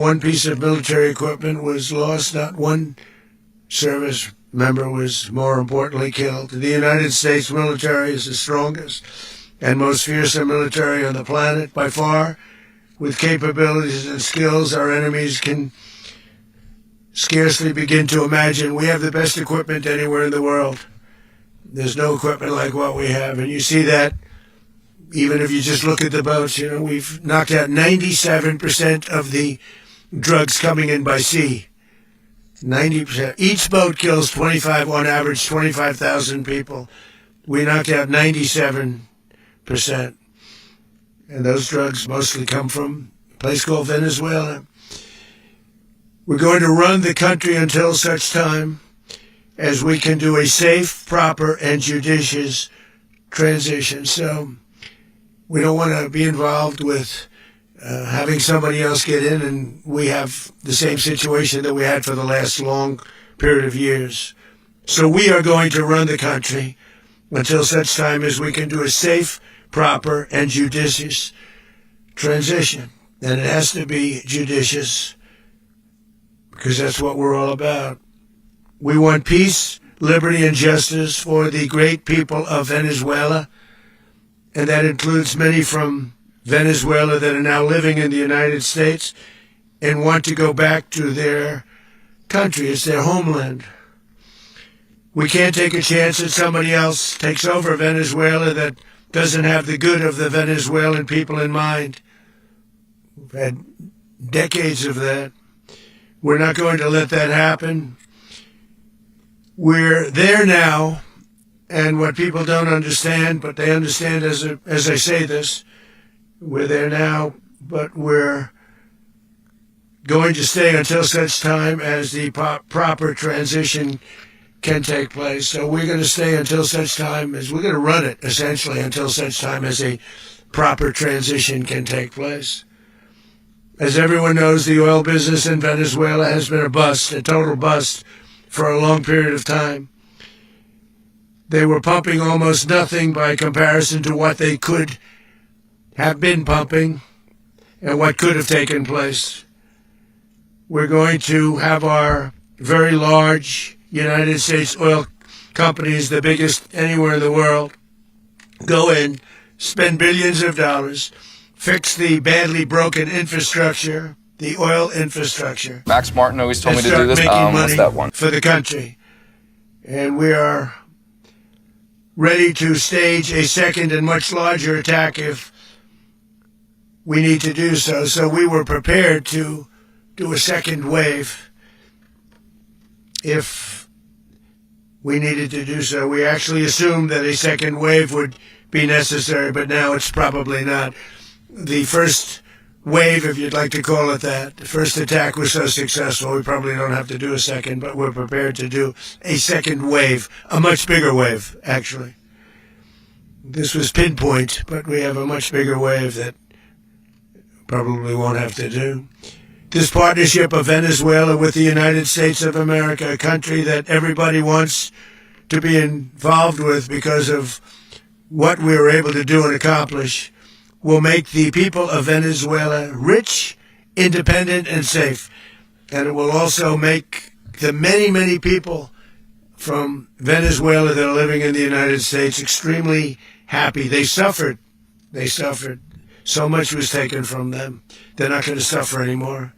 One piece of military equipment was lost. Not one service member was, more importantly, killed. The United States military is the strongest and most fearsome military on the planet by far, with capabilities and skills our enemies can scarcely begin to imagine. We have the best equipment anywhere in the world. There's no equipment like what we have, and you see that even if you just look at the boats. You know, we've knocked out 97% of the drugs coming in by sea. 90%. Each boat kills on average, 25,000 people. We knocked out 97%. And those drugs mostly come from a place called Venezuela. We're going to run the country until such time as we can do a safe, proper, and judicious transition. So we don't want to be involved with having somebody else get in, and we have the same situation that we had for the last long period of years. So we are going to run the country until such time as we can do a safe, proper, and judicious transition. And it has to be judicious because that's what we're all about. We want peace, liberty, and justice for the great people of Venezuela, and that includes many from Venezuela that are now living in the United States and want to go back to their country. It's their homeland. We can't take a chance that somebody else takes over Venezuela that doesn't have the good of the Venezuelan people in mind. We've had decades of that. We're not going to let that happen. We're there now, and what people don't understand, but they understand as I say this, we're there now, but we're going to stay until such time as the proper transition can take place. So we're going to stay until such time as we're going to run it, essentially, until such time as a proper transition can take place. As everyone knows, the oil business in Venezuela has been a bust, a total bust, for a long period of time. They were pumping almost nothing by comparison to what they could have been pumping and what could have taken place. We're going to have our very large United States oil companies, the biggest anywhere in the world, go in, spend billions of dollars, fix the badly broken infrastructure, the oil infrastructure. Max Martin always told me to do this. What's that one? For the country. And we are ready to stage a second and much larger attack if we need to do so. So we were prepared to do a second wave if we needed to do so. We actually assumed that a second wave would be necessary, but now it's probably not. The first wave, if you'd like to call it that, the first attack was so successful, we probably don't have to do a second, but we're prepared to do a second wave, a much bigger wave, actually. This was pinpoint, but we have a much bigger wave that probably won't have to do. This partnership of Venezuela with the United States of America, a country that everybody wants to be involved with because of what we were able to do and accomplish, will make the people of Venezuela rich, independent, and safe. And it will also make the many, many people from Venezuela that are living in the United States extremely happy. They suffered. They suffered. So much was taken from them. They're not going to suffer anymore.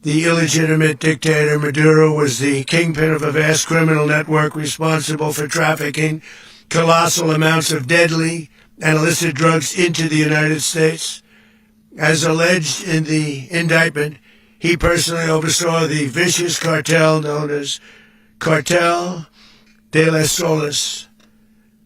The illegitimate dictator Maduro was the kingpin of a vast criminal network responsible for trafficking colossal amounts of deadly and illicit drugs into the United States. As alleged in the indictment, he personally oversaw the vicious cartel known as Cartel de las Solas,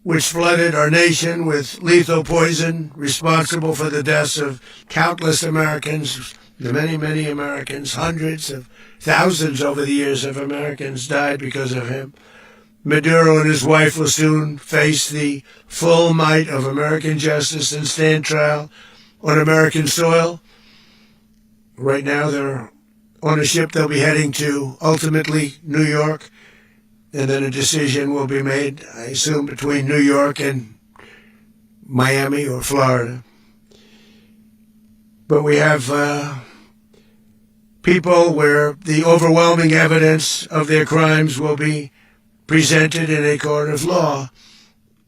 which flooded our nation with lethal poison, responsible for the deaths of countless Americans, the many, many Americans. Hundreds of thousands over the years of Americans died because of him. Maduro and his wife will soon face the full might of American justice and stand trial on American soil. Right now they're on a ship they'll be heading to, ultimately, New York, and then a decision will be made, I assume, between New York and Miami or Florida. But we have people where the overwhelming evidence of their crimes will be presented in a court of law.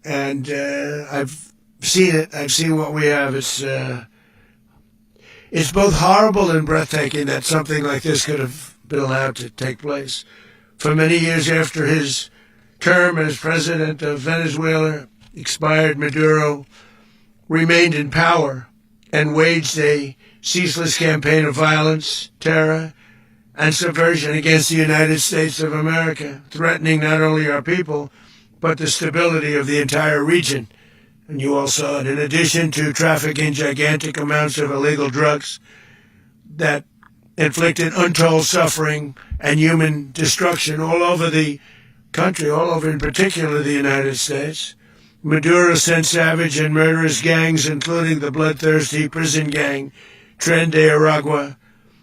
And I've seen it. I've seen what we have. It's both horrible and breathtaking that something like this could have been allowed to take place. For many years after his term as president of Venezuela expired, Maduro remained in power and waged a ceaseless campaign of violence, terror, and subversion against the United States of America, threatening not only our people, but the stability of the entire region. And you all saw it. In addition to trafficking gigantic amounts of illegal drugs that inflicted untold suffering and human destruction all over the country, all over in particular the United States, Maduro sent savage and murderous gangs, including the bloodthirsty prison gang Tren de Aragua,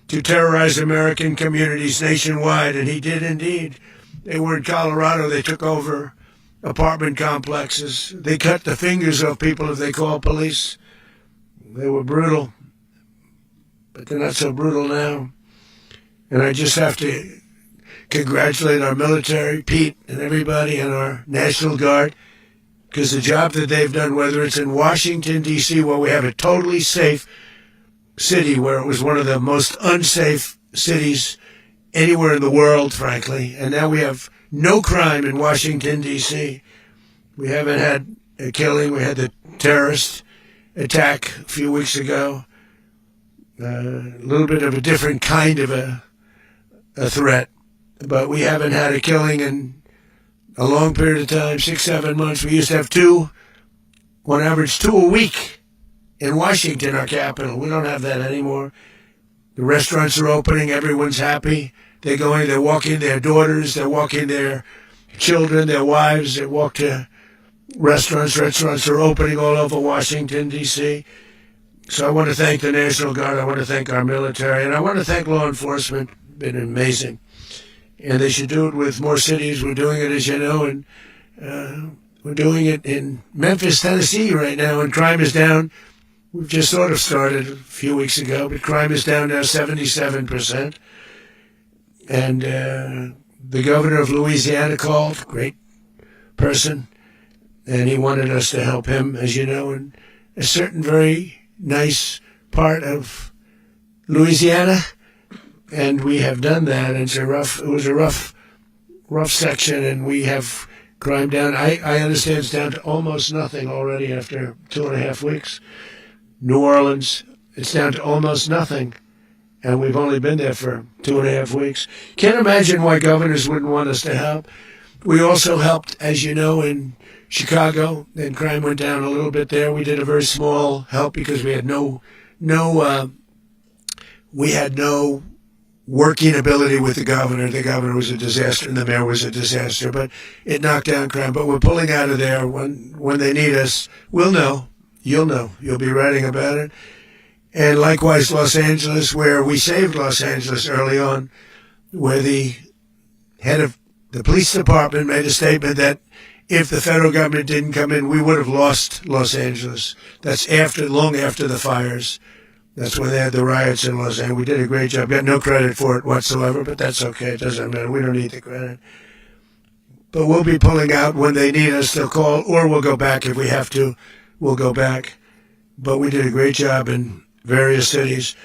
to terrorize American communities nationwide, and he did indeed. They were in Colorado. They took over apartment complexes. They cut the fingers off people if they called police. They were brutal, but they're not so brutal now. And I just have to congratulate our military, Pete, and everybody, and our National Guard, because the job that they've done, whether it's in Washington, D.C., where we have a totally safe city, where it was one of the most unsafe cities anywhere in the world, frankly, and now we have no crime in Washington, D.C. We haven't had a killing. We had the terrorist attack a few weeks ago. A little bit of a different kind of a threat, but we haven't had a killing in a long period of time, 6-7 months. We used to have on average two a week in Washington, our capital. We don't have that anymore. The restaurants are opening. Everyone's happy. They're walking their daughters. They're walking their children, their wives. They walk to restaurants. Restaurants are opening all over Washington, D.C. So I want to thank the National Guard. I want to thank our military. And I want to thank law enforcement. Been amazing. And they should do it with more cities. We're doing it, as you know, and we're doing it in Memphis, Tennessee right now, and crime is down. We've just sort of started a few weeks ago, but crime is down now 77%. And the governor of Louisiana called, great person, and he wanted us to help him, as you know, in a certain very nice part of Louisiana. And we have done that. And it was a rough section, and we have crime down. I understand it's down to almost nothing already after 2.5 weeks. New Orleans, it's down to almost nothing, and we've only been there for 2.5 weeks. Can't imagine why governors wouldn't want us to help. We also helped, as you know, in Chicago, and crime went down a little bit there. We did a very small help because we had no working ability with the governor. The governor was a disaster, and the mayor was a disaster, but it knocked down crime. But we're pulling out of there. When they need us, we'll know. You'll know. You'll be writing about it. And likewise, Los Angeles, where we saved Los Angeles early on, where the head of the police department made a statement that if the federal government didn't come in, we would have lost Los Angeles. That's long after the fires. That's when they had the riots in Los Angeles. We did a great job. Got no credit for it whatsoever, but that's okay. It doesn't matter. We don't need the credit. But we'll be pulling out when they need us. They'll call, or we'll go back if we have to. We'll go back. But we did a great job in various cities.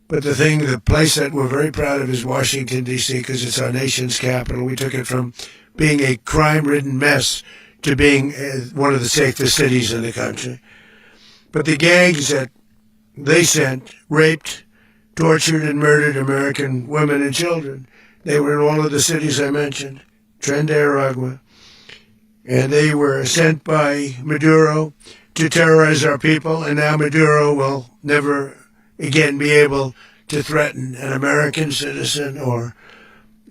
But the place that we're very proud of is Washington, D.C., because it's our nation's capital. We took it from being a crime-ridden mess to being one of the safest cities in the country. But the gangs that they sent raped, tortured, and murdered American women and children. They were in all of the cities I mentioned, Tren de Aragua. And they were sent by Maduro to terrorize our people, and now Maduro will never again be able to threaten an American citizen or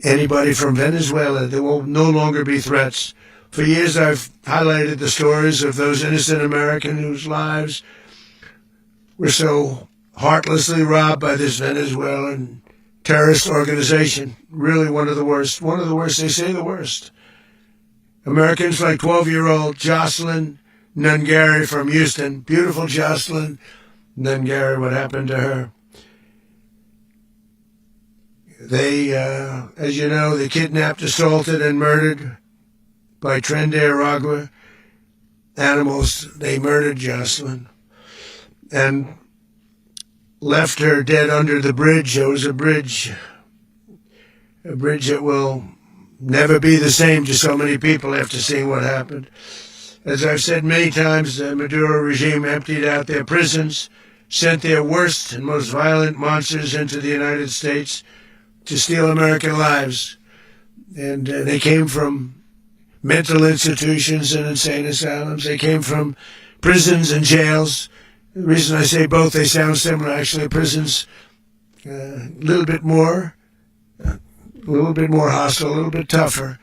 anybody from Venezuela. There will no longer be threats. For years I've highlighted the stories of those innocent Americans whose lives were so heartlessly robbed by this Venezuelan terrorist organization. Really one of the worst. One of the worst, they say the worst. Americans like 12-year-old Jocelyn Nungari from Houston. Beautiful Jocelyn Nungari, what happened to her? They, as you know, they kidnapped, assaulted, and murdered by Tren de Aragua animals. They murdered Jocelyn and left her dead under the bridge. There was a bridge that will never be the same to so many people after seeing what happened. As I've said many times, the Maduro regime emptied out their prisons, sent their worst and most violent monsters into the United States to steal American lives. And they came from mental institutions and insane asylums. They came from prisons and jails. The reason I say both, they sound similar. Actually, prisons a little bit more hostile, a little bit tougher.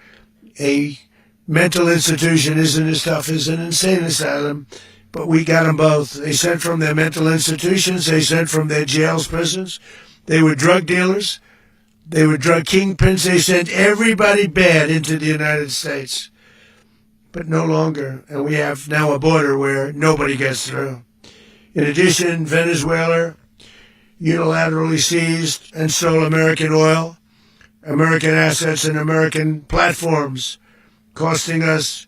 A mental institution isn't as tough as an insane asylum, but we got them both. They sent from their mental institutions. They sent from their jails, prisons. They were drug dealers. They were drug kingpins. They sent everybody bad into the United States. But no longer. And we have now a border where nobody gets through. In addition, Venezuela unilaterally seized and stole American oil, American assets, and American platforms, costing us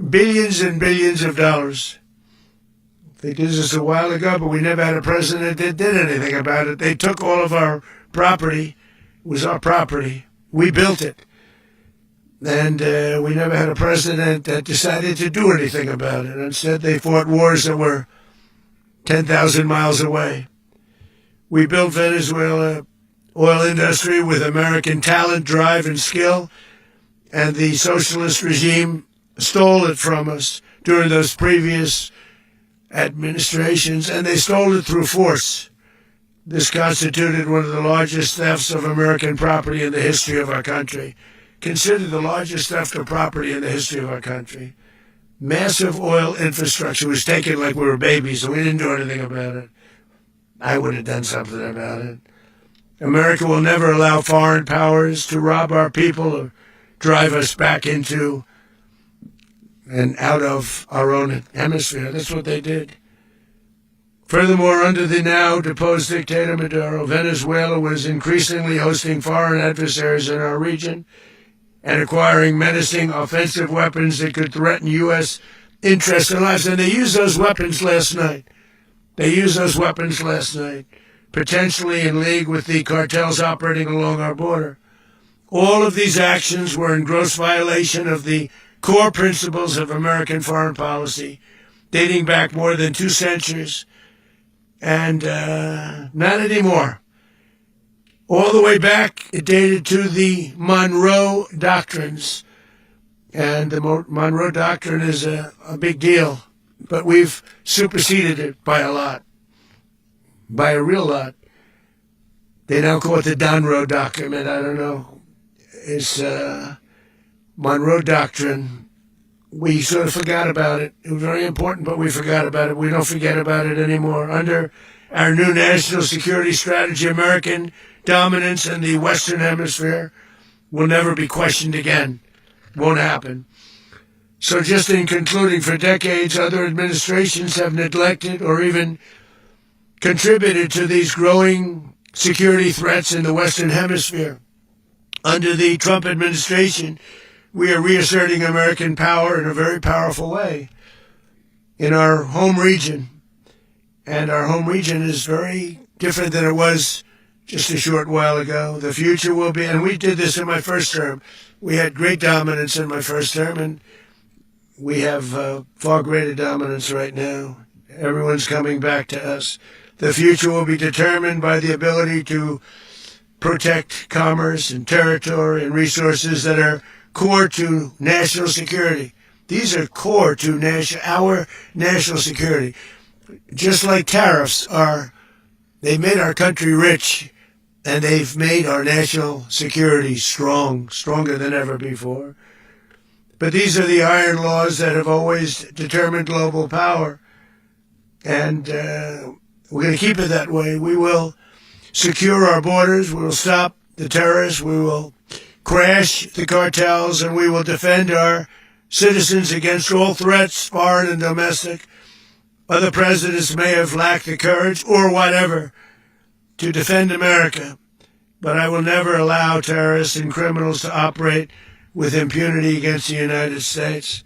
billions and billions of dollars. They did this a while ago, but we never had a president that did anything about it. They took all of our property. It was our property. We built it. And we never had a president that decided to do anything about it. Instead, they fought wars that were 10,000 miles away. We built Venezuela oil industry with American talent, drive, and skill, and the socialist regime stole it from us during those previous administrations, and they stole it through force. This constituted one of the largest thefts of American property in the history of our country. Considered the largest theft of property in the history of our country. Massive oil infrastructure was taken like we were babies, and we didn't do anything about it. I would have done something about it. America will never allow foreign powers to rob our people or drive us back into and out of our own hemisphere. That's what they did. Furthermore, under the now deposed dictator Maduro, Venezuela was increasingly hosting foreign adversaries in our region and acquiring menacing offensive weapons that could threaten U.S. interests and lives. And they used those weapons last night. Potentially in league with the cartels operating along our border. All of these actions were in gross violation of the core principles of American foreign policy, dating back more than 2 centuries, and not anymore. All the way back, it dated to the Monroe Doctrines, and the Monroe Doctrine is a big deal, but we've superseded it by a lot, by a real lot. They now call it the Monroe Document. I don't know. It's Monroe Doctrine. We sort of forgot about it. It was very important, but we forgot about it. We don't forget about it anymore. Under our new national security strategy, American dominance in the Western Hemisphere will never be questioned again. Won't happen. So just in concluding, for decades, other administrations have neglected or even contributed to these growing security threats in the Western Hemisphere. Under the Trump administration, we are reasserting American power in a very powerful way in our home region. And our home region is very different than it was just a short while ago. The future will be, and we did this in my first term. We had great dominance in my first term, and we have far greater dominance right now. Everyone's coming back to us. The future will be determined by the ability to protect commerce and territory and resources that are core to national security. These are core to our national security. Just like tariffs are, they made our country rich, and they've made our national security stronger than ever before. But these are the iron laws that have always determined global power, and we're going to keep it that way. We will secure our borders, we will stop the terrorists, we will crash the cartels, and we will defend our citizens against all threats, foreign and domestic. Other presidents may have lacked the courage or whatever to defend America. but I will never allow terrorists and criminals to operate with impunity against the United States.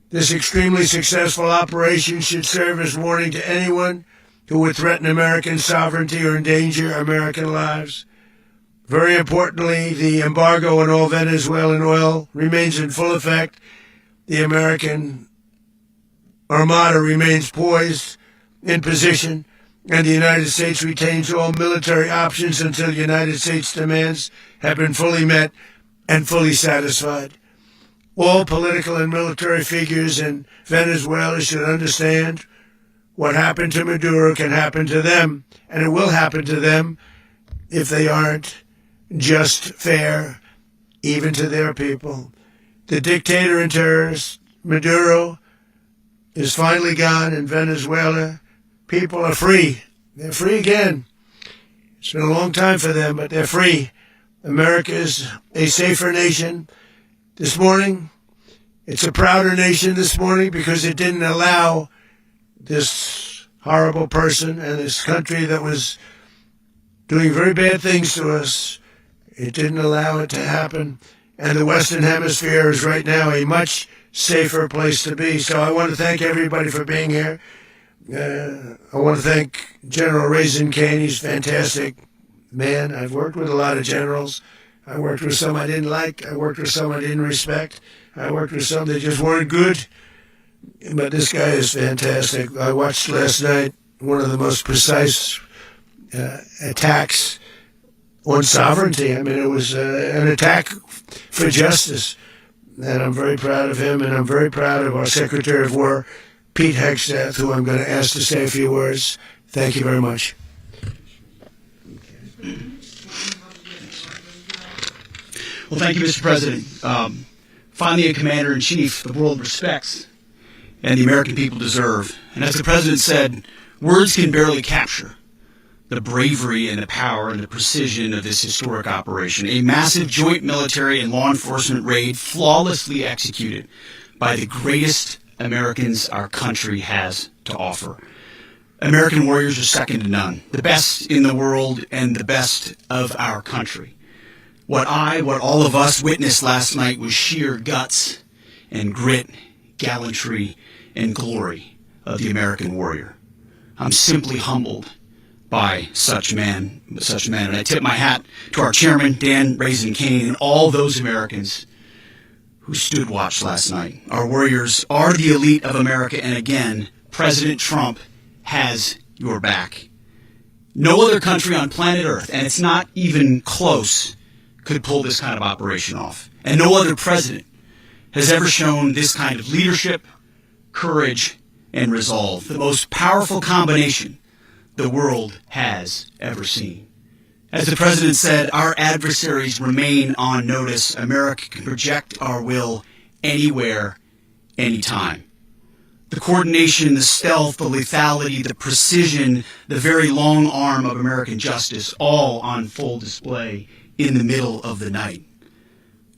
This extremely successful operation should serve as warning to anyone who would threaten American sovereignty or endanger American lives. Very importantly, the embargo on all Venezuelan oil remains in full effect. The American Armada remains poised in position, and the United States retains all military options until the United States demands have been fully met and fully satisfied. All political and military figures in Venezuela should understand what happened to Maduro can happen to them, and it will happen to them if they aren't just fair, even to their people. The dictator and terrorist, Maduro, is finally gone in Venezuela. People are free. They're free again. It's been a long time for them, but they're free. America is a safer nation this morning. It's a prouder nation this morning because it didn't allow this horrible person and this country that was doing very bad things to us. It didn't allow it to happen. And the Western Hemisphere is right now a much safer place to be. So I want to thank everybody for being here. I want to thank General Raisin Kane. He's a fantastic man. I've worked with a lot of generals. I worked with some I didn't like. I worked with some I didn't respect. I worked with some that just weren't good. But this guy is fantastic. I watched last night one of the most precise attacks on sovereignty. I mean, it was an attack for justice. And I'm very proud of him, and I'm very proud of our Secretary of War, Pete Hegseth, who I'm going to ask to say a few words. Thank you very much. Well, thank you, Mr. President. Finally, a commander-in-chief the world respects and the American people deserve. And as the President said, words can barely capture the bravery and the power and the precision of this historic operation. A massive joint military and law enforcement raid flawlessly executed by the greatest Americans our country has to offer. American warriors are second to none, the best in the world and the best of our country. What all of us witnessed last night was sheer guts and grit, gallantry, and glory of the American warrior. I'm simply humbled by such men. And I tip my hat to our chairman, Dan Raisin Kane, and all those Americans who stood watch last night. Our warriors are the elite of America, and again, President Trump has your back. No other country on planet Earth, and it's not even close, could pull this kind of operation off. And no other president has ever shown this kind of leadership, courage, and resolve. The most powerful combination the world has ever seen. As the President said, our adversaries remain on notice. America can project our will anywhere, anytime. The coordination, the stealth, the lethality, the precision, the very long arm of American justice, all on full display in the middle of the night.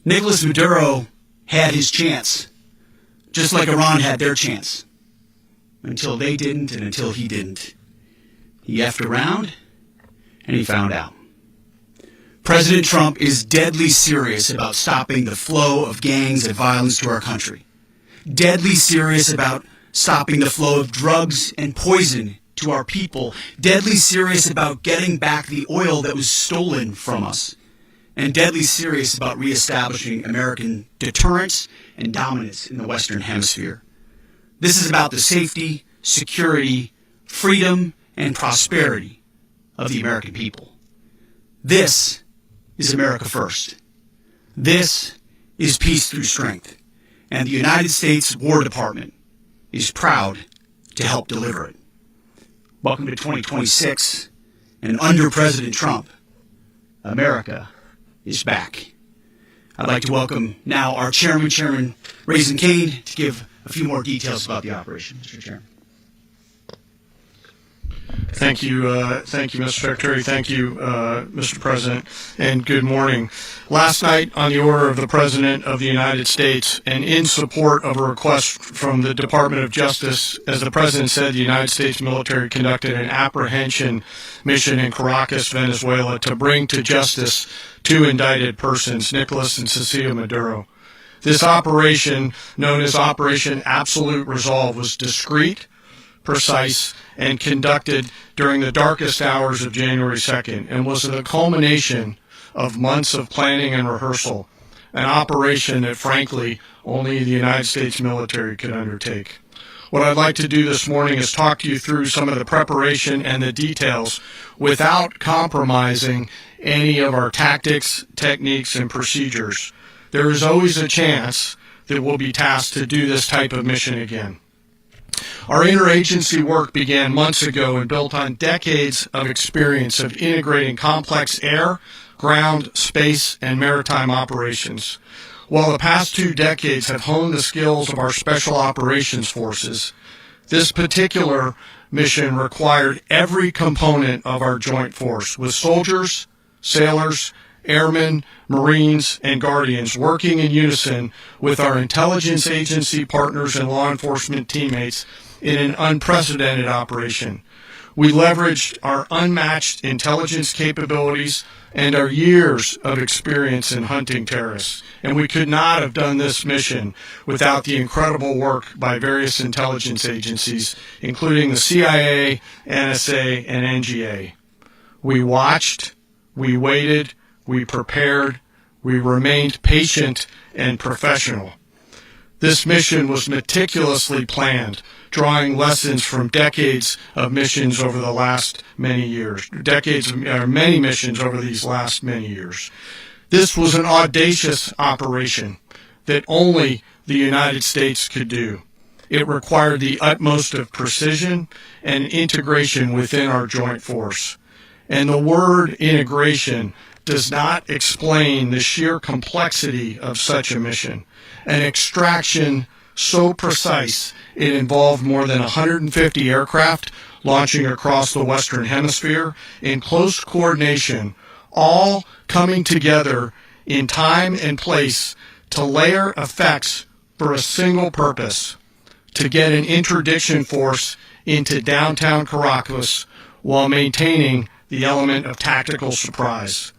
Nicolas Maduro had his chance, just like Iran had their chance, until they didn't and until he didn't. He effed around, and he found out. President Trump is deadly serious about stopping the flow of gangs and violence to our country. Deadly serious about stopping the flow of drugs and poison to our people. Deadly serious about getting back the oil that was stolen from us. And deadly serious about reestablishing American deterrence and dominance in the Western Hemisphere. This is about the safety, security, freedom, and prosperity of the American people. This is America first. This is peace through strength. And the United States War Department is proud to help deliver it. Welcome to 2026, and under President Trump, America is back. I'd like to welcome now our Chairman Raisin Kane, to give a few more details about the operation. Mr. Chairman. Thank you, Mr. Secretary. Thank you, Mr. President, and good morning. Last night, on the order of the President of the United States, and in support of a request from the Department of Justice, as the President said, the United States military conducted an apprehension mission in Caracas, Venezuela, to bring to justice two indicted persons, Nicolas and Cecilia Maduro. This operation, known as Operation Absolute Resolve, was discreet, precise, and conducted during the darkest hours of January 2nd, and was the culmination of months of planning and rehearsal, an operation that, frankly, only the United States military could undertake. What I'd like to do this morning is talk to you through some of the preparation and the details without compromising any of our tactics, techniques, and procedures. There is always a chance that we'll be tasked to do this type of mission again. Our interagency work began months ago and built on decades of experience of integrating complex air, ground, space, and maritime operations. While the past 2 decades have honed the skills of our special operations forces, this particular mission required every component of our joint force, with soldiers, sailors, airmen, Marines, and Guardians working in unison with our intelligence agency partners and law enforcement teammates in an unprecedented operation. We leveraged our unmatched intelligence capabilities and our years of experience in hunting terrorists, and we could not have done this mission without the incredible work by various intelligence agencies, including the CIA, NSA, and NGA. We watched, we waited, we prepared, we remained patient and professional. This mission was meticulously planned, drawing lessons from decades of missions over the last many years, many missions over these last many years. This was an audacious operation that only the United States could do. It required the utmost of precision and integration within our joint force. And the word integration does not explain the sheer complexity of such a mission. An extraction so precise it involved more than 150 aircraft launching across the Western Hemisphere in close coordination, all coming together in time and place to layer effects for a single purpose: to get an interdiction force into downtown Caracas while maintaining the element of tactical surprise.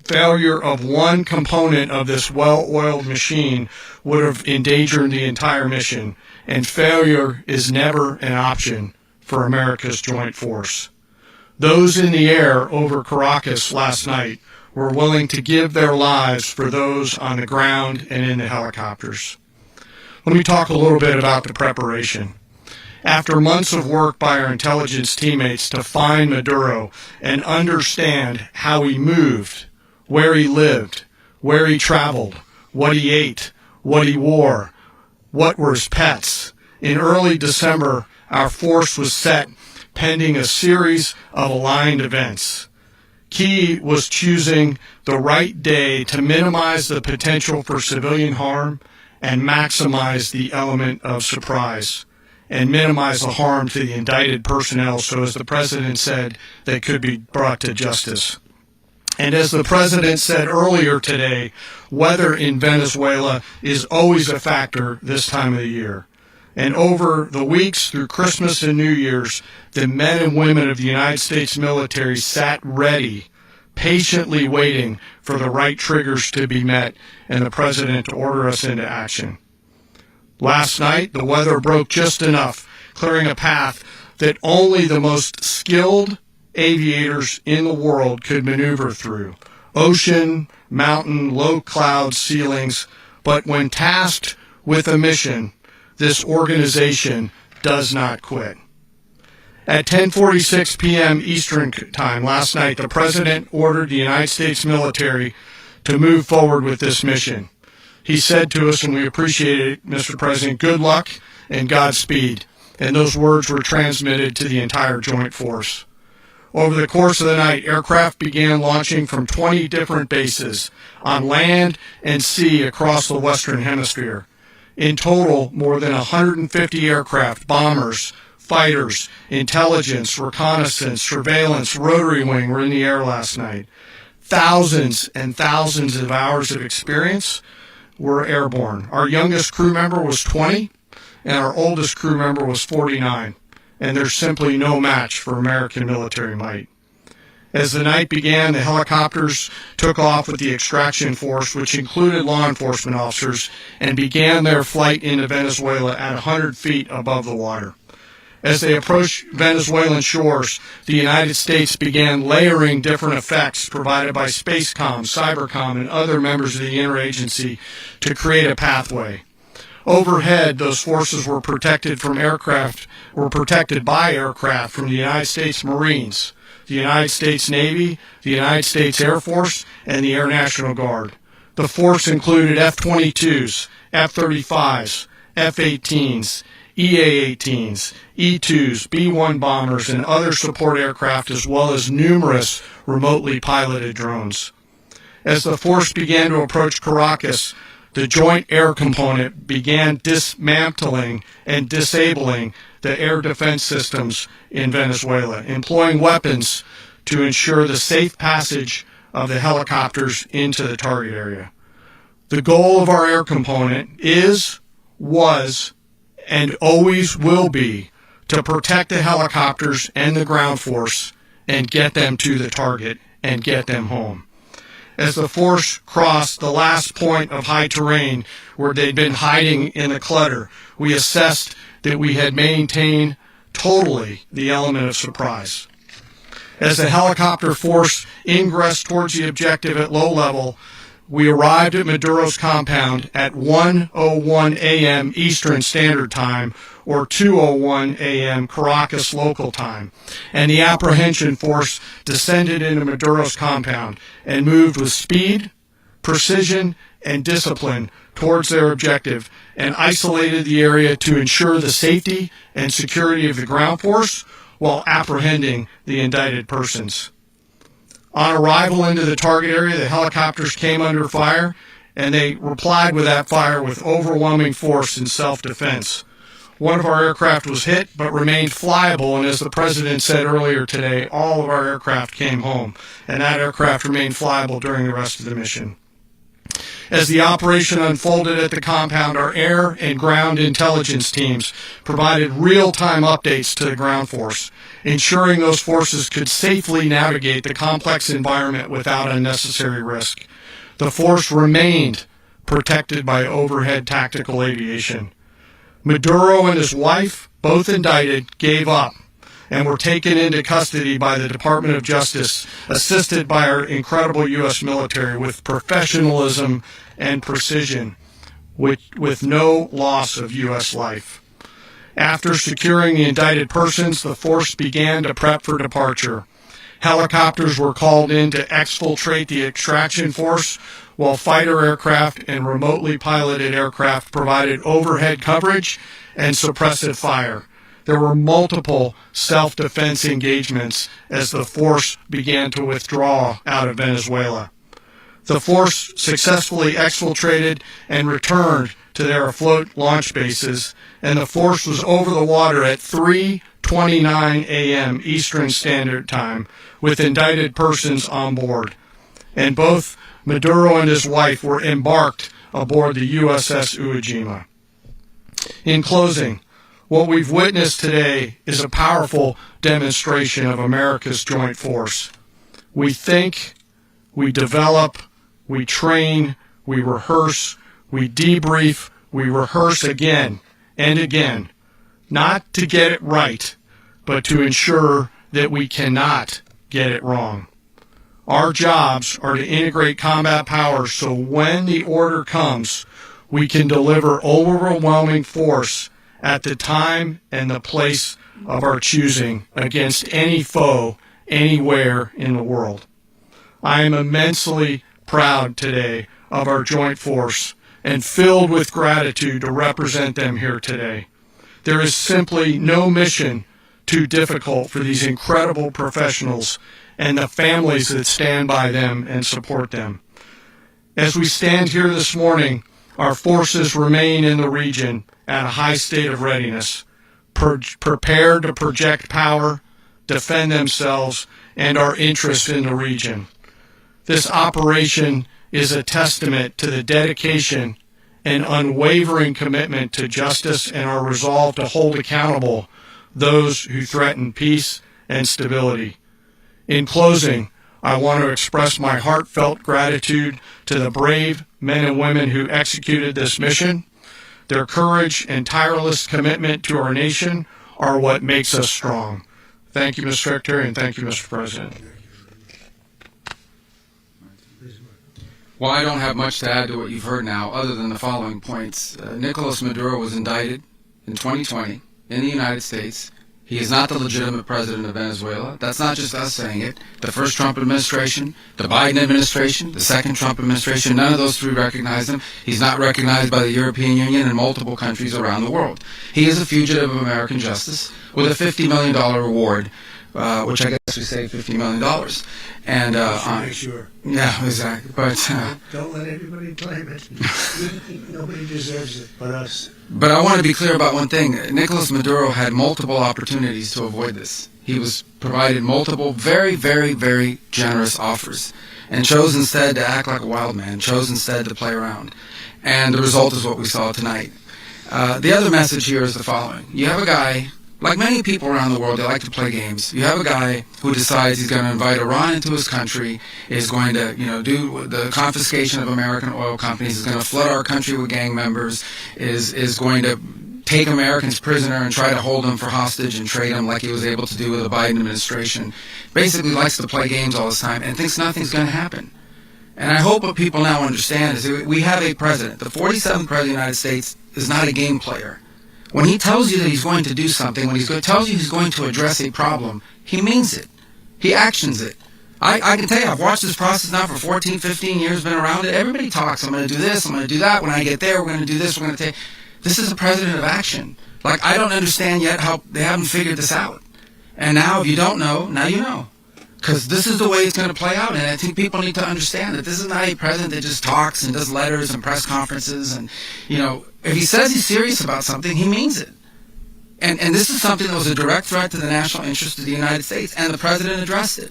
Failure of one component of this well-oiled machine would have endangered the entire mission, and failure is never an option for America's joint force. Those in the air over Caracas last night were willing to give their lives for those on the ground and in the helicopters. Let me talk a little bit about the preparation. After months of work by our intelligence teammates to find Maduro and understand how he moved, where he lived, where he traveled, what he ate, what he wore, what were his pets. In early December, our force was set pending a series of aligned events. Key was choosing the right day to minimize the potential for civilian harm and maximize the element of surprise, and minimize the harm to the indicted personnel so, as the President said, they could be brought to justice. And as the President said earlier today, weather in Venezuela is always a factor this time of the year. And over the weeks through Christmas and New Year's, the men and women of the United States military sat ready, patiently waiting for the right triggers to be met and the President to order us into action. Last night, the weather broke just enough, clearing a path that only the most skilled aviators in the world could maneuver through. Ocean, mountain, low cloud ceilings. But when tasked with a mission, this organization does not quit. At 10:46 p.m. Eastern Time last night, the President ordered the United States military to move forward with this mission. He said to us, and we appreciate it, Mr. President, good luck and Godspeed. And those words were transmitted to the entire joint force. Over the course of the night, aircraft began launching from 20 different bases on land and sea across the Western Hemisphere. In total, more than 150 aircraft, bombers, fighters, intelligence, reconnaissance, surveillance, rotary wing were in the air last night. Thousands and thousands of hours of experience were airborne. Our youngest crew member was 20, and our oldest crew member was 49, and there's simply no match for American military might. As the night began, the helicopters took off with the extraction force, which included law enforcement officers, and began their flight into Venezuela at 100 feet above the water. As they approached Venezuelan shores, the United States began layering different effects provided by Spacecom, Cybercom, and other members of the interagency to create a pathway. Overhead, those forces were protected by aircraft from the United States Marines, the United States Navy, the United States Air Force, and the Air National Guard. The force included F-22s, F-35s, F-18s, EA-18s, E-2s, B-1 bombers, and other support aircraft, as well as numerous remotely piloted drones. As the force began to approach Caracas, the Joint Air Component began dismantling and disabling the air defense systems in Venezuela, employing weapons to ensure the safe passage of the helicopters into the target area. The goal of our air component was, and always will be, to protect the helicopters and the ground force and get them to the target and get them home. As the force crossed the last point of high terrain where they'd been hiding in the clutter, we assessed that we had maintained totally the element of surprise. As the helicopter force ingressed towards the objective at low level, we arrived at Maduro's compound at 1:01 a.m. Eastern Standard Time, or 2:01 a.m. Caracas local time, and the apprehension force descended into Maduro's compound and moved with speed, precision, and discipline towards their objective, and isolated the area to ensure the safety and security of the ground force while apprehending the indicted persons. On arrival into the target area, the helicopters came under fire, and they replied with that fire with overwhelming force in self-defense. One of our aircraft was hit, but remained flyable, and as the President said earlier today, all of our aircraft came home, and that aircraft remained flyable during the rest of the mission. As the operation unfolded at the compound, our air and ground intelligence teams provided real-time updates to the ground force, ensuring those forces could safely navigate the complex environment without unnecessary risk. The force remained protected by overhead tactical aviation. Maduro and his wife, both indicted, gave up and were taken into custody by the Department of Justice, assisted by our incredible U.S. military with professionalism and precision, with no loss of U.S. life. After securing the indicted persons, the force began to prep for departure. Helicopters were called in to exfiltrate the extraction force, while fighter aircraft and remotely piloted aircraft provided overhead coverage and suppressive fire. There were multiple self-defense engagements as the force began to withdraw out of Venezuela. The force successfully exfiltrated and returned to their afloat launch bases, and the force was over the water at 3:29 a.m. Eastern Standard Time with indicted persons on board. And both Maduro and his wife were embarked aboard the USS Iwo Jima. In closing, what we've witnessed today is a powerful demonstration of America's joint force. We think, we develop, we train, we rehearse, we debrief, we rehearse again and again, not to get it right, but to ensure that we cannot get it wrong. Our jobs are to integrate combat powers so when the order comes, we can deliver overwhelming force at the time and the place of our choosing against any foe anywhere in the world. I am immensely proud today of our joint force and filled with gratitude to represent them here today. There is simply no mission too difficult for these incredible professionals and the families that stand by them and support them. As we stand here this morning, our forces remain in the region at a high state of readiness, prepared to project power, defend themselves, and our interests in the region. This operation is a testament to the dedication and unwavering commitment to justice and our resolve to hold accountable those who threaten peace and stability. In closing, I want to express my heartfelt gratitude to the brave men and women who executed this mission. Their courage and tireless commitment to our nation are what makes us strong. Thank you, Mr. Secretary, and thank you, Mr. President. Well, I don't have much to add to what you've heard now, other than the following points. Nicolas Maduro was indicted in 2020 in the United States. He is not the legitimate president of Venezuela. That's not just us saying it. The first Trump administration, the Biden administration, the second Trump administration, none of those three recognize him. He's not recognized by the European Union and multiple countries around the world. He is a fugitive of American justice with a $50 million reward, which I guess we say $50 million. And make sure. Yeah, exactly. But don't let anybody claim it. Nobody deserves it but us. But I want to be clear about one thing. Nicolas Maduro had multiple opportunities to avoid this. He was provided multiple very, very, very generous offers and chose instead to act like a wild man, chose instead to play around. And the result is what we saw tonight. The other message here is the following. You have a guy, like many people around the world, they like to play games. You have a guy who decides he's going to invite Iran into his country, is going to, do the confiscation of American oil companies, is going to flood our country with gang members, is going to take Americans prisoner and try to hold them for hostage and trade them like he was able to do with the Biden administration. Basically likes to play games all this time and thinks nothing's going to happen. And I hope what people now understand is we have a president. The 47th president of the United States is not a game player. When he tells you that he's going to do something, when he tells you he's going to address a problem, he means it. He actions it. I can tell you, I've watched this process now for 14, 15 years, been around it. Everybody talks, I'm going to do this, I'm going to do that. When I get there, we're going to do this, we're going to take... This is a president of action. Like, I don't understand yet how they haven't figured this out. And now, if you don't know, now you know. Because this is the way it's going to play out. And I think people need to understand that this is not a president that just talks and does letters and press conferences. And, if he says he's serious about something, he means it. And this is something that was a direct threat to the national interest of the United States. And the president addressed it.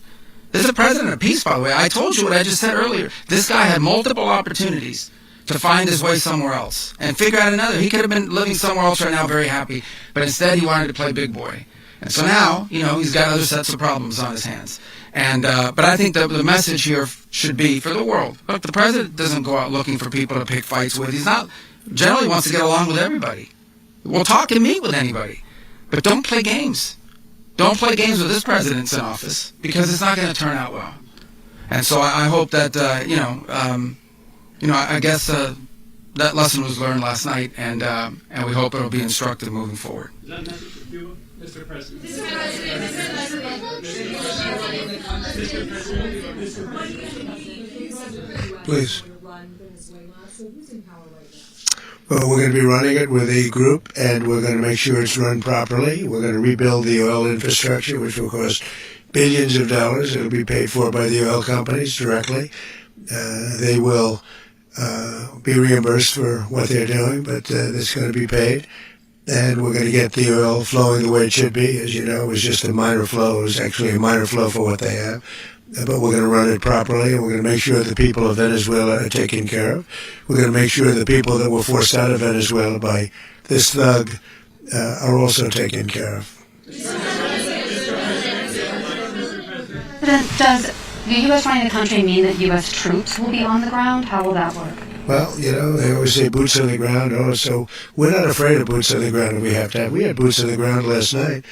This is a president of peace, by the way. I told you what I just said earlier. This guy had multiple opportunities to find his way somewhere else and figure out another. He could have been living somewhere else right now very happy. But instead, he wanted to play big boy. And so now, he's got other sets of problems on his hands. And but I think that the message here should be for the world. Look, the president doesn't go out looking for people to pick fights with. He's not generally wants to get along with everybody. We'll talk and meet with anybody. But don't play games. Don't play games with this president's in office because it's not going to turn out well. And so I hope that, I guess that lesson was learned last night, and we hope it will be instructive moving forward. Is that a message for Cuba, Mr. President? Please. Well, we're going to be running it with a group, and we're going to make sure it's run properly. We're going to rebuild the oil infrastructure, which will cost billions of dollars. It'll be paid for by the oil companies directly. They will be reimbursed for what they're doing, but it's going to be paid. And we're going to get the oil flowing the way it should be. As you know, it was just a minor flow. It was actually a minor flow for what they have. But we're going to run it properly, and we're going to make sure the people of Venezuela are taken care of. We're going to make sure the people that were forced out of Venezuela by this thug are also taken care of. Does the U.S. running the country mean that U.S. troops will be on the ground? How will that work? Well, they always say boots on the ground. So we're not afraid of boots on the ground if we have to have. We had boots on the ground last night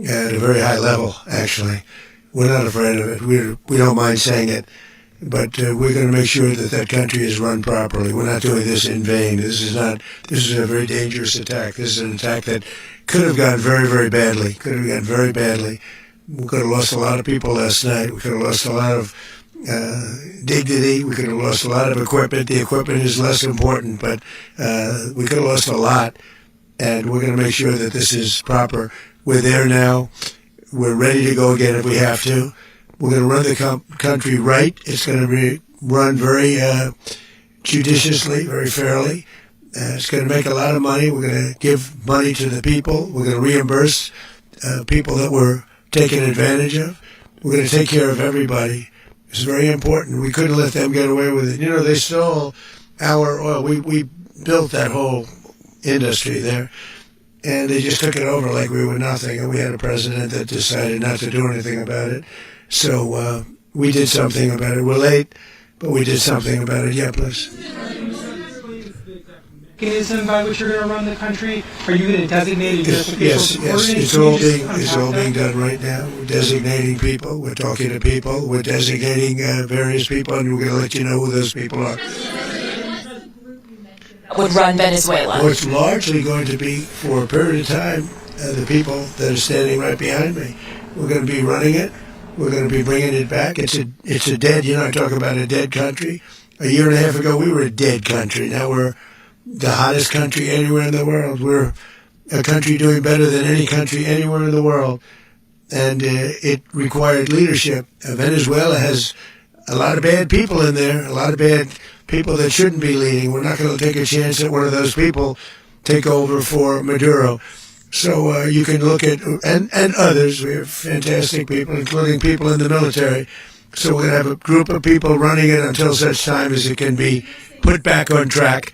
at a very high level, actually. We're not afraid of it. We don't mind saying it. But we're going to make sure that that country is run properly. We're not doing this in vain. This is a very dangerous attack. This is an attack that could have gone very, very badly. We could have lost a lot of people last night. We could have lost a lot of dignity. We could have lost a lot of equipment. The equipment is less important, but we could have lost a lot. And we're going to make sure that this is proper. We're there now. We're ready to go again if we have to. We're going to run the country right. It's going to be run very judiciously, very fairly. It's going to make a lot of money. We're going to give money to the people. We're going to reimburse people that were taken advantage of. We're going to take care of everybody. It's very important. We couldn't let them get away with it. You know, they stole our oil. We built that whole industry there, and they just took it over like we were nothing. And we had a president that decided not to do anything about it. So we did something about it. We're late, but we did something about it. Yeah, please. Mechanism by which you're going to run the country? Are you going to designate a U.S. official? Yes. It's all being done right now. We're designating people. We're talking to people. We're designating various people, and we're going to let you know who those people are. Would run Venezuela. Well, it's largely going to be, for a period of time, the people that are standing right behind me. We're going to be running it. We're going to be bringing it back. It's a dead, I talk about a dead country. A year and a half ago, we were a dead country. Now we're the hottest country anywhere in the world. We're a country doing better than any country anywhere in the world. And it required leadership. Venezuela has a lot of bad people in there, a lot of bad people that shouldn't be leading. We're not going to take a chance that one of those people take over for Maduro. So you can look at, and others, we have fantastic people, including people in the military. So we're going to have a group of people running it until such time as it can be put back on track,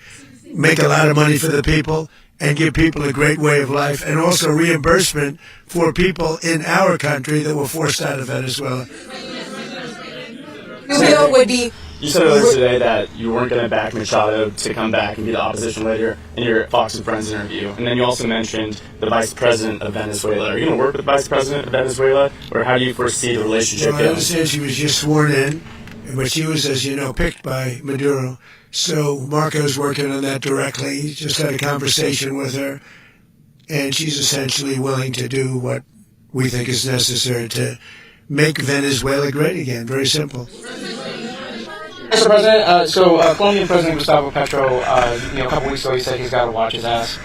make a lot of money for the people, and give people a great way of life, and also reimbursement for people in our country that were forced out of Venezuela. Would be. You said earlier today that you weren't going to back Machado to come back and be the opposition leader in your Fox and Friends interview. And then you also mentioned the vice president of Venezuela. Are you going to work with the vice president of Venezuela, or how do you foresee the relationship Well, I understand she was just sworn in, but she was, as you know, picked by Maduro. So Marco's working on that directly. He just had a conversation with her, and she's essentially willing to do what we think is necessary to make Venezuela great again. Very simple. Mr. President, Colombian President Gustavo Petro, a couple weeks ago, he said he's got to watch his ass.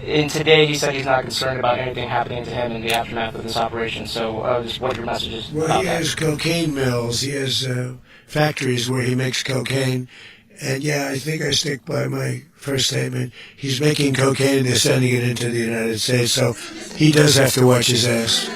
And today, he said he's not concerned about anything happening to him in the aftermath of this operation. So, just what your message is about that? Well, he has cocaine mills. He has factories where he makes cocaine. And yeah, I think I stick by my first statement. He's making cocaine and they're sending it into the United States. So he does have to watch his ass.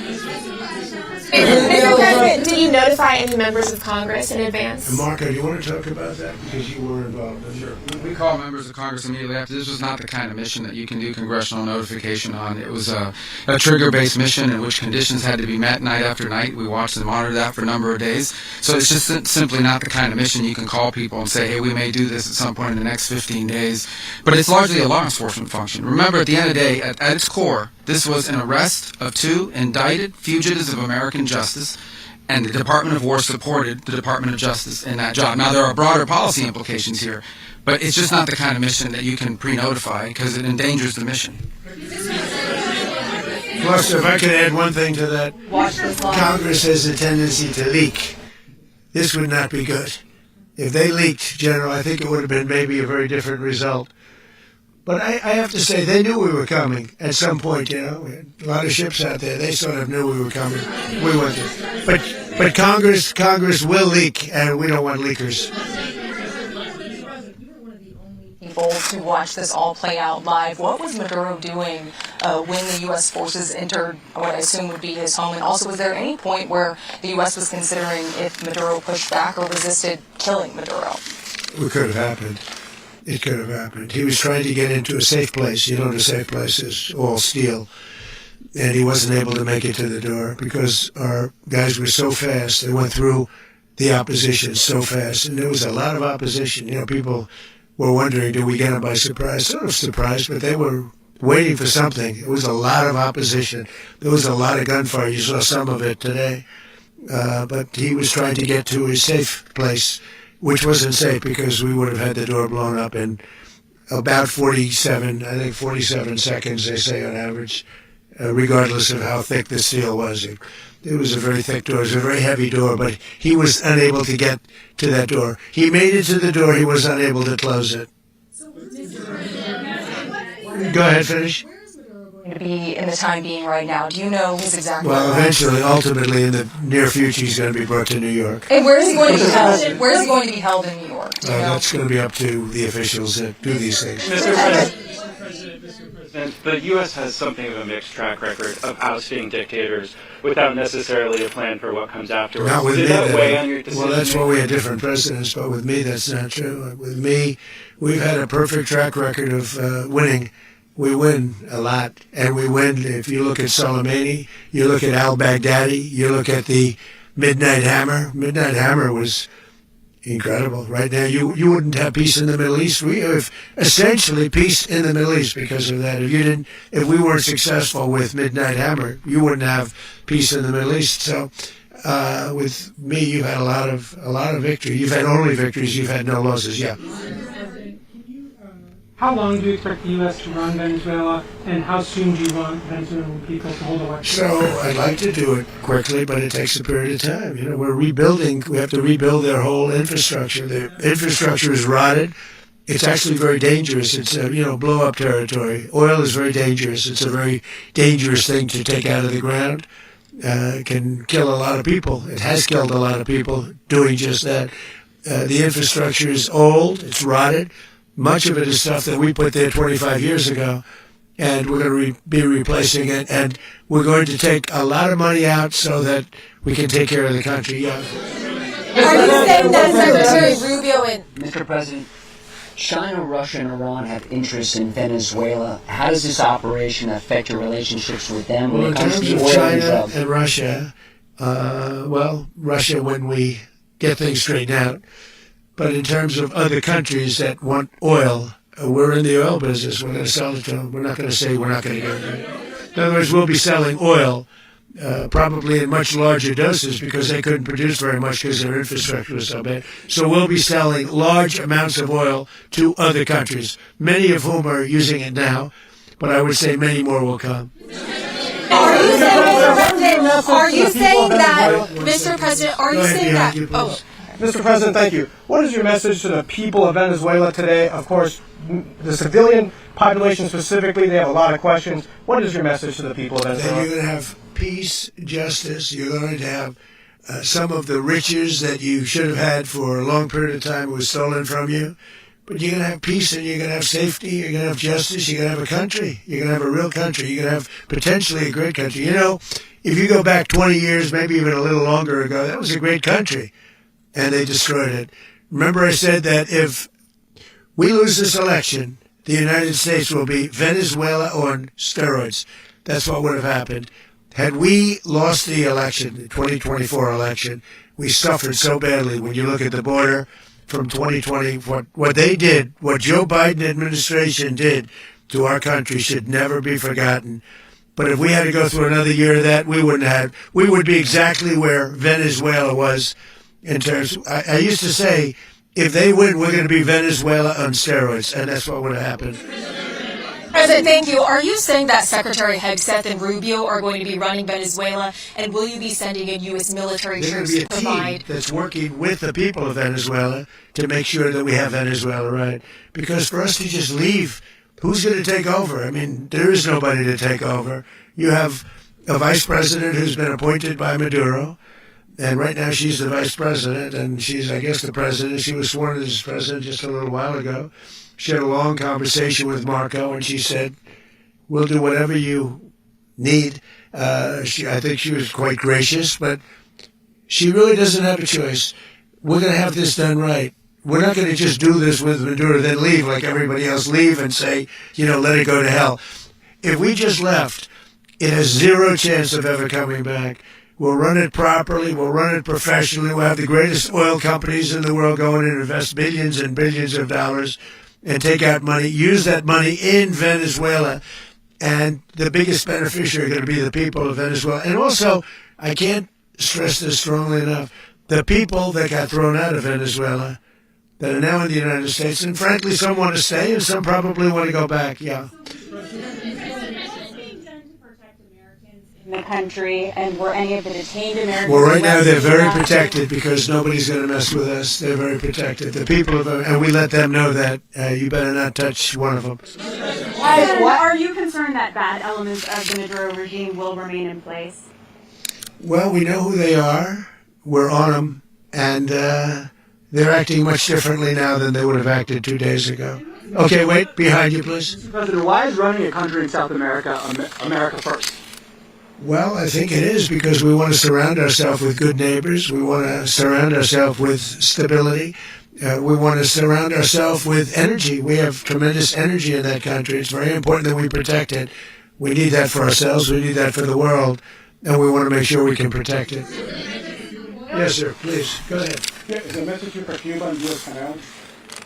Mr. President, did you notify any members of Congress in advance? Marco, do you want to talk about that? Because you were involved in it. Sure. We call members of Congress immediately after. This was not the kind of mission that you can do congressional notification on. It was a trigger-based mission in which conditions had to be met night after night. We watched and monitored that for a number of days. So it's just simply not the kind of mission you can call people and say, hey, we may do this at some point in the next 15 days. But it's largely a law enforcement function. Remember, at the end of the day, at its core, this was an arrest of 2 indicted fugitives of American justice, and the Department of War supported the Department of Justice in that job. Now, there are broader policy implications here, but it's just not the kind of mission that you can pre-notify because it endangers the mission. Plus, if I could add one thing to that, Congress has a tendency to leak. This would not be good. If they leaked, General, I think it would have been maybe a very different result. But I have to say, they knew we were coming at some point, We had a lot of ships out there. They sort of knew we were coming. We went there. But Congress will leak, and we don't want leakers. People to watch this all play out live. What was Maduro doing when the U.S. forces entered what I assume would be his home? And also, was there any point where the U.S. was considering if Maduro pushed back or resisted killing Maduro? It could have happened. It could have happened. He was trying to get into a safe place. The safe place is all steel. And he wasn't able to make it to the door because our guys were so fast. They went through the opposition so fast. And there was a lot of opposition. People were wondering, did we get them by surprise? Sort of surprised, but they were waiting for something. It was a lot of opposition. There was a lot of gunfire. You saw some of it today. But he was trying to get to his safe place, which wasn't safe because we would have had the door blown up in about 47 seconds, they say on average, regardless of how thick the steel was. It was a very thick door. It was a very heavy door, but he was unable to get to that door. He made it to the door. He was unable to close it. Go ahead, finish. to be in the time being right now? Do you know his exact Well, eventually, ultimately, in the near future, he's going to be brought to New York. And where is he going to be held? Where is he going to be held in New York? Do you know? That's going to be up to the officials that do these things. Mr. President, the U.S. has something of a mixed track record of ousting dictators without necessarily a plan for what comes afterwards. Not with Did me. that weigh on your decision? Well, that's why we had different presidents, but with me, that's not true. With me, we've had a perfect track record of winning. We win a lot, and we win. If you look at Soleimani, you look at al-Baghdadi, you look at the Midnight Hammer. Midnight Hammer was incredible. Right now, you wouldn't have peace in the Middle East. We have essentially peace in the Middle East because of that. If we weren't successful with Midnight Hammer, you wouldn't have peace in the Middle East. So, with me, you've had a lot of victory. You've had only victories. You've had no losses. Yeah. How long do you expect the U.S. to run Venezuela, and how soon do you want Venezuelan people to hold elections? So I'd like to do it quickly, but it takes a period of time. We're rebuilding. We have to rebuild their whole infrastructure. The infrastructure is rotted. It's actually very dangerous. It's blow-up territory. Oil is very dangerous. It's a very dangerous thing to take out of the ground. It can kill a lot of people. It has killed a lot of people doing just that. The infrastructure is old. It's rotted. Much of it is stuff that we put there 25 years ago, and we're going to be replacing it, and we're going to take a lot of money out so that we can take care of the country. Yeah. Are you saying that Secretary Rubio and... Mr. President, China, Russia, and Iran have interests in Venezuela. How does this operation affect your relationships with them when Well, it comes in to terms oil of China drugs? and Russia, Russia, when we get things straightened out. But in terms of other countries that want oil, we're in the oil business. We're going to sell it to them. We're not going to say we're not going to get it. In other words, we'll be selling oil probably in much larger doses because they couldn't produce very much because their infrastructure was so bad. So we'll be selling large amounts of oil to other countries, many of whom are using it now, but I would say many more will come. Are you saying that, Mr. President, are you saying that... Mr. President, thank you. What is your message to the people of Venezuela today? Of course, the civilian population specifically, they have a lot of questions. What is your message to the people of Venezuela? That you're going to have peace, justice. You're going to have some of the riches that you should have had for a long period of time was stolen from you. But you're going to have peace and you're going to have safety. You're going to have justice. You're going to have a country. You're going to have a real country. You're going to have potentially a great country. If you go back 20 years, maybe even a little longer ago, that was a great country. And they destroyed it. Remember I said that if we lose this election, the United States will be Venezuela on steroids. That's what would have happened. Had we lost the election, the 2024 election, we suffered so badly. When you look at the border from 2020, what they did, what Joe Biden administration did to our country should never be forgotten. But if we had to go through another year of that, we would be exactly where Venezuela was. In terms, I used to say, if they win, we're going to be Venezuela on steroids, and that's what would have happened. President, thank you. Are you saying that Secretary Hegseth and Rubio are going to be running Venezuela, and will you be sending in U.S. military troops to provide... There's going to be a team that's working with the people of Venezuela to make sure that we have Venezuela right. Because for us to just leave, who's going to take over? I mean, there is nobody to take over. You have a vice president who's been appointed by Maduro. And right now she's the vice president, and she's, I guess, the president. She was sworn as president just a little while ago. She had a long conversation with Marco, and she said, we'll do whatever you need. I think she was quite gracious, but she really doesn't have a choice. We're going to have this done right. We're not going to just do this with Maduro, then leave like everybody else, leave and say, let it go to hell. If we just left, it has zero chance of ever coming back. We'll run it properly. We'll run it professionally. We'll have the greatest oil companies in the world go in and invest billions and billions of dollars and take out money, use that money in Venezuela. And the biggest beneficiary are going to be the people of Venezuela. And also, I can't stress this strongly enough, the people that got thrown out of Venezuela that are now in the United States, and frankly, some want to stay and some probably want to go back, yeah. In the country, and were any of the detained Americans... Well, right now they're very protected because nobody's going to mess with us. They're very protected. The people, and we let them know that you better not touch one of them. Are you concerned that bad elements of the Maduro regime will remain in place? Well, we know who they are. We're on them. And they're acting much differently now than they would have acted 2 days ago. Okay, wait, behind you, please. Mr. President, why is running a country in South America America first? Well, I think it is because we want to surround ourselves with good neighbors. We want to surround ourselves with stability. We want to surround ourselves with energy. We have tremendous energy in that country. It's very important that we protect it. We need that for ourselves. We need that for the world. And we want to make sure we can protect it. Yes, sir. Please, go ahead. Yeah, is a message for Cuba and U.S. Canal?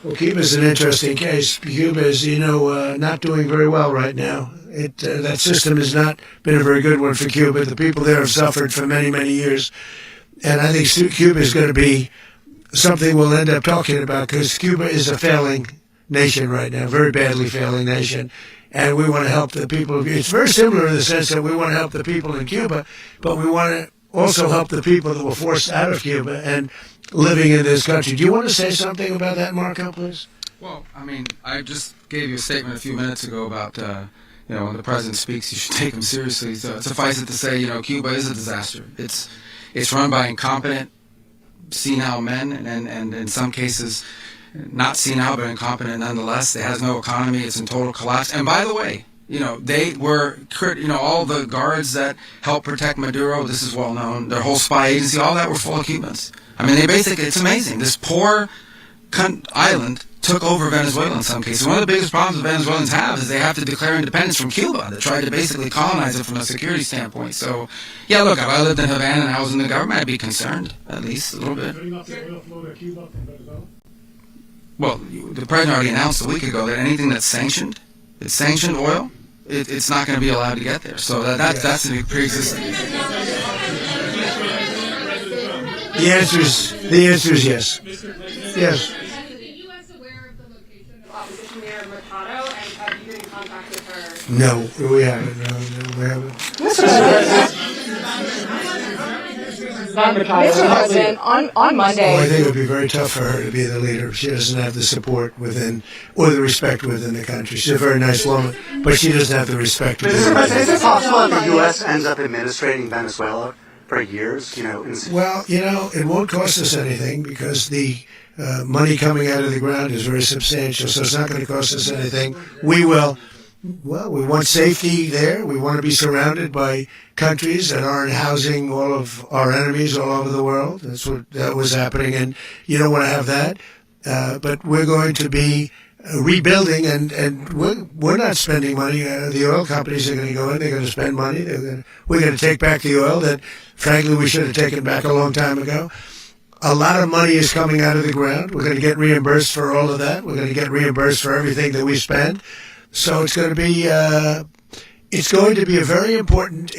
Well, Cuba's an interesting case. Cuba is, not doing very well right now. That system has not been a very good one for Cuba. The people there have suffered for many, many years. And I think Cuba is going to be something we'll end up talking about because Cuba is a failing nation right now, very badly failing nation. And we want to help the people. It's very similar in the sense that we want to help the people in Cuba, but we want to also help the people that were forced out of Cuba and living in this country. Do you want to say something about that, Marco, please? Well, I mean, I just gave you a statement a few minutes ago about, when the president speaks, you should take him seriously. So suffice it to say, Cuba is a disaster. It's run by incompetent, senile men, and in some cases, not senile but incompetent nonetheless. It has no economy. It's in total collapse. And by the way, they were, all the guards that helped protect Maduro, this is well known, their whole spy agency, all that were full of Cubans. I mean, it's amazing. This poor island took over Venezuela in some cases. One of the biggest problems the Venezuelans have is they have to declare independence from Cuba. They tried to basically colonize it from a security standpoint. So, yeah, look, if I lived in Havana and I was in the government, I'd be concerned, at least a little bit. Well, the president already announced a week ago that anything that's sanctioned, it's sanctioned oil, it's not going to be allowed to get there. So that's a pre-existing. The answer is yes. Yes. No, we haven't. No, we haven't. Mr. President, on Monday... I think it would be very tough for her to be the leader. She doesn't have the support within, or the respect within the country. She's a very nice woman, but she doesn't have the respect within the country. Is it possible that the U.S. ends up administrating Venezuela for years? Well, it won't cost us anything because the money coming out of the ground is very substantial, so it's not going to cost us anything. We want safety there. We want to be surrounded by countries that aren't housing all of our enemies all over the world. That was happening, and you don't want to have that. But we're going to be rebuilding, and we're not spending money. The oil companies are going to go in. They're going to spend money. We're going to take back the oil that, frankly, we should have taken back a long time ago. A lot of money is coming out of the ground. We're going to get reimbursed for all of that. We're going to get reimbursed for everything that we spend. So it's going to be a very important.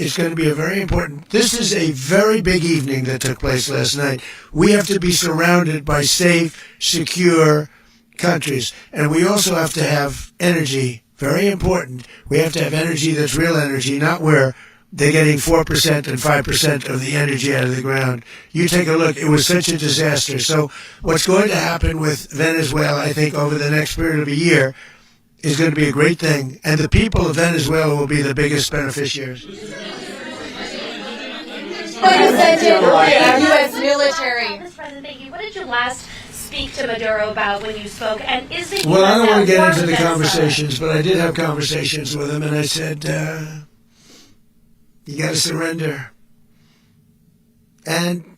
This is a very big evening that took place last night. We have to be surrounded by safe, secure countries, and we also have to have energy. Very important. We have to have energy that's real energy, not where they're getting 4% and 5% of the energy out of the ground. You take a look. It was such a disaster. So what's going to happen with Venezuela, I think, over the next period of a year, is going to be a great thing, and the people of Venezuela will be the biggest beneficiaries. But you sent in U.S. military. Mr. President, thank you. What did you last speak to Maduro about when you spoke? And is the Well, I don't want to get into the Venezuela? conversations, but I did have conversations with him, and I said, you got to surrender. And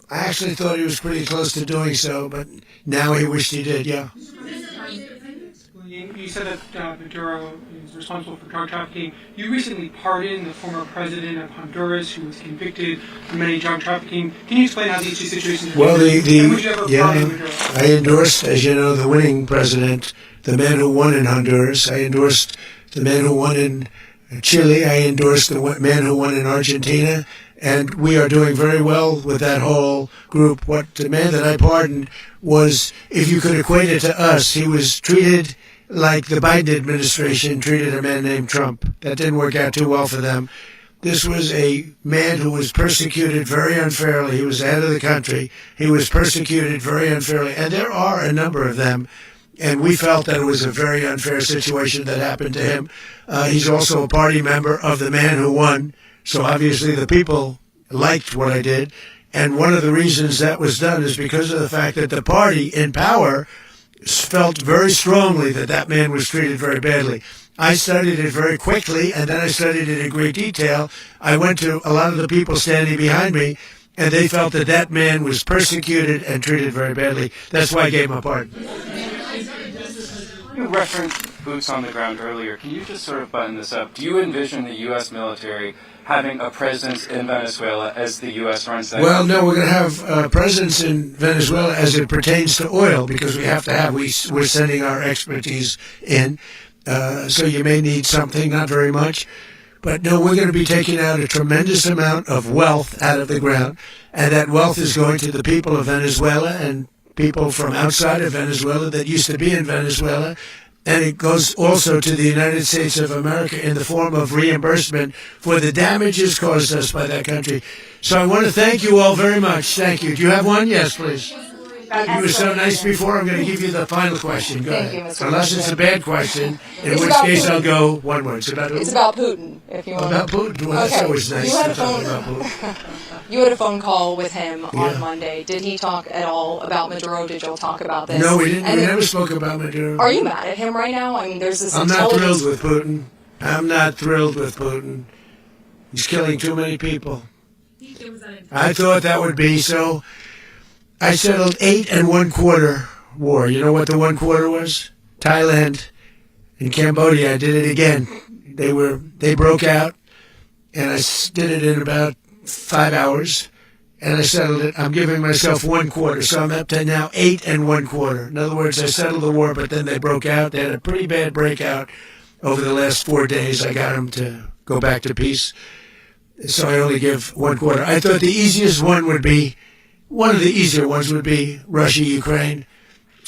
I actually thought he was pretty close to doing so, but now he wished he did, yeah. You said that Maduro is responsible for drug trafficking. You recently pardoned the former president of Honduras who was convicted of many drug trafficking. Can you explain how these two situations are different? I endorsed, as you know, the winning president, the man who won in Honduras. I endorsed the man who won in Chile. I endorsed the man who won in Argentina. And we are doing very well with that whole group. What the man that I pardoned was, if you could equate it to us, he was treated like the Biden administration treated a man named Trump. That didn't work out too well for them. This was a man who was persecuted very unfairly. He was the head of the country. He was persecuted very unfairly. And there are a number of them and we felt that it was a very unfair situation that happened to him. He's also a party member of the man who won, so obviously the people liked what I did. And one of the reasons that was done is because of the fact that the party in power felt very strongly that that man was treated very badly. I studied it very quickly, and then I studied it in great detail. I went to a lot of the people standing behind me, and they felt that that man was persecuted and treated very badly. That's why I gave him a pardon. You referenced boots on the ground earlier. Can you just sort of button this up? Do you envision the U.S. military having a presence in Venezuela as the U.S. runs that? Well, no, we're going to have a presence in Venezuela as it pertains to oil, because we have to have, we're sending our expertise in. So you may need something, not very much. But no, we're going to be taking out a tremendous amount of wealth out of the ground, and that wealth is going to the people of Venezuela and people from outside of Venezuela that used to be in Venezuela. And it goes also to the United States of America in the form of reimbursement for the damages caused us by that country. So I want to thank you all very much. Thank you. Do you have one? Yes, please. You were so nice before. I'm going to give you the final question. Go ahead. Unless it's a bad question, in which case I'll go one word. It's about who? It's about Putin. If you want. About Putin? Well, that's always nice to talk about Putin. You had a phone call with him on Monday. Did he talk at all about Maduro? Did y'all talk about this? No, we didn't. We never spoke about Maduro. Are you mad at him right now? I mean, there's this. I'm not thrilled with Putin. I'm not thrilled with Putin. He's killing too many people. I thought that would be so. I settled 8 1/4 war. You know what the 1/4 was? Thailand and Cambodia. I did it again. They broke out, and I did it in about 5 hours, and I settled it. I'm giving myself 1/4, so I'm up to now 8 1/4. In other words, I settled the war, but then they broke out. They had a pretty bad breakout over the last 4 days. I got them to go back to peace, so I only give 1/4. I thought the easiest one would be, one of the easier ones would be Russia, Ukraine.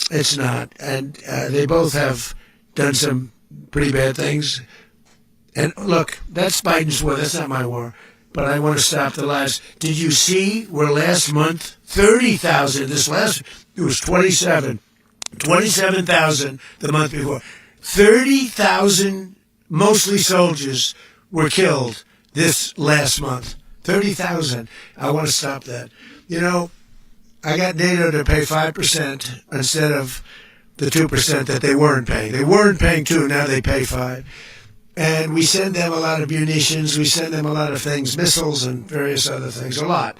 It's not, and they both have done some pretty bad things. And look, that's Biden's war. That's not my war. But I want to stop the lies. Did you see where last month, 30,000, it was 27,000 the month before. 30,000, mostly soldiers, were killed this last month. 30,000. I want to stop that. You know, I got NATO to pay 5% instead of the 2% that they weren't paying. They weren't paying 2, now they pay 5. And we send them a lot of munitions, we send them a lot of things, missiles and various other things, a lot.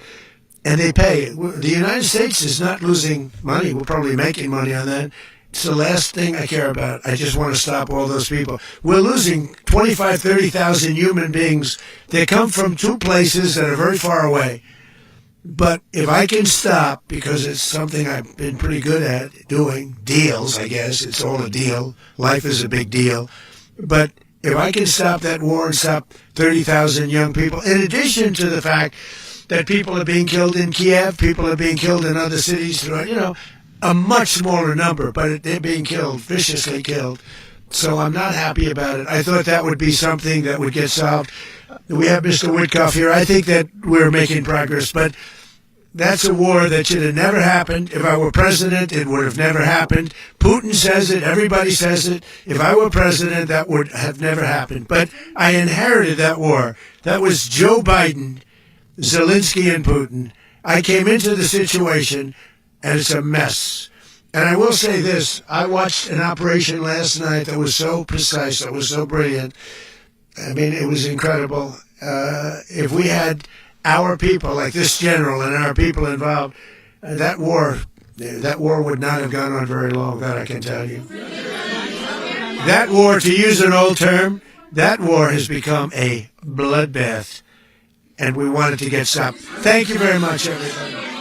And they pay. The United States is not losing money. We're probably making money on that. It's the last thing I care about. I just want to stop all those people. We're losing 25,000, 30,000 human beings. They come from 2 places that are very far away. But if I can stop, because it's something I've been pretty good at doing, deals, I guess. It's all a deal. Life is a big deal. But if I can stop that war and stop 30,000 young people, in addition to the fact that people are being killed in Kiev, people are being killed in other cities, you know, a much smaller number, but they're being killed, viciously killed. So I'm not happy about it. I thought that would be something that would get solved. We have Mr. Witkoff here. I think that we're making progress, but that's a war that should have never happened. If I were president, it would have never happened. Putin says it. Everybody says it. If I were president, that would have never happened. But I inherited that war. That was Joe Biden, Zelensky, and Putin. I came into the situation, and it's a mess. And I will say this. I watched an operation last night that was so precise, that was so brilliant. I mean, it was incredible. If we had our people, like this general and our people involved, that war would not have gone on very long, that I can tell you. That war, to use an old term, that war has become a bloodbath, and we want it to get stopped. Thank you very much, everybody.